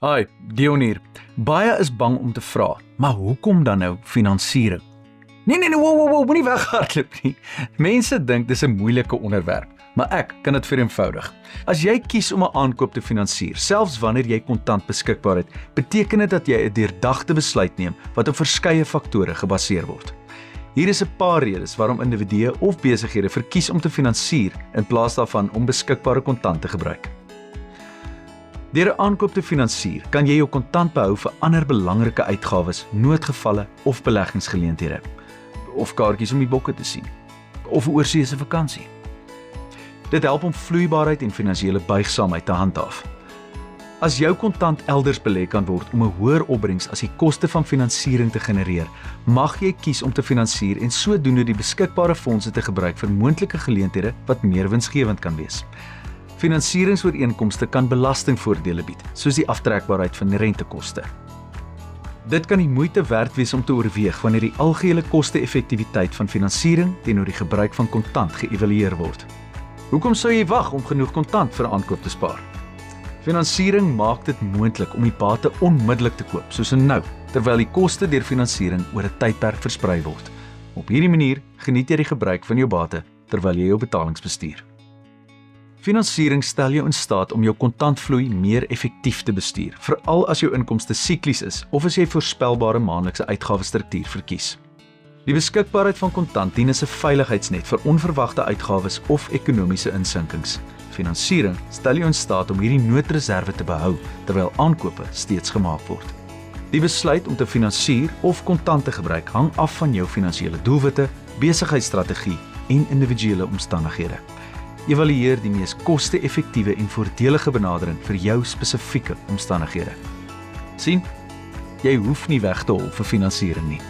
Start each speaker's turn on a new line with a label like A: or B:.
A: Hi, Dion hier. Baie is bang om te vra, maar hoekom dan nou finansiering? Nee, wow, moenie weghardloop nie. Mense dink dis 'n moeilike onderwerp, maar ek kan dit vereenvoudig. As jy kies om 'n aankoop te finansier, selfs wanneer jy kontant beskikbaar het, beteken dit dat jy 'n deurdagte besluit neem wat op verskeie faktore gebaseer word. Hier is 'n paar redes waarom individue of besighede verkies om te finansier in plaas daarvan om beskikbare kontant te gebruik. Deur 'n aankoop te finansier, kan jy jou kontant behou vir ander belangrike uitgawes, noodgevalle of beleggingsgeleenthede, of kaartjies om die bokke te sien, of 'n oorseese vakansie. Dit help om vloeibaarheid en finansiële buigsaamheid te handhaaf. As jou kontant elders belê kan word om 'n hoër opbrengs as die koste van finansiering te genereer, mag jy kies om te finansier en sodoende die beskikbare fondse te gebruik vir moontlike geleenthede wat meer winsgewend kan wees. Finansieringsooreenkomste kan belastingvoordele bied, soos die aftrekbaarheid van rentekoste. Dit kan die moeite werd wees om te oorweeg wanneer die algehele koste-effektiwiteit van finansiering teenoor die gebruik van kontant geëvalueer word. Hoekom sou jy wag om genoeg kontant vir 'n aankoop te spaar? Finansiering maak dit moontlik om die bate onmiddellik te koop, soos nou, terwyl die koste deur finansiering oor 'n tydperk versprei word. Op hierdie manier geniet jy die gebruik van jou bate terwyl jy jou betalings bestuur. Finansiering stel jou in staat om jou kontantvloei meer effektief te bestuur, veral as jou inkomste siklies is of as jy voorspelbare maandelikse uitgawestruktuur verkies. Die beskikbaarheid van kontant dien as 'n veiligheidsnet vir onverwagte uitgawes of ekonomiese insinkings. Finansiering stel jou in staat om hierdie noodreserwe te behou terwyl aankope steeds gemaak word. Die besluit om te finansier of kontant te gebruik hang af van jou finansiële doelwitte, besigheidsstrategie en individuele omstandighede. Evalueer die mees koste-effektiewe en voordelige benadering vir jou spesifieke omstandighede. Sien, jy hoef nie weg te hol vir finansiering nie.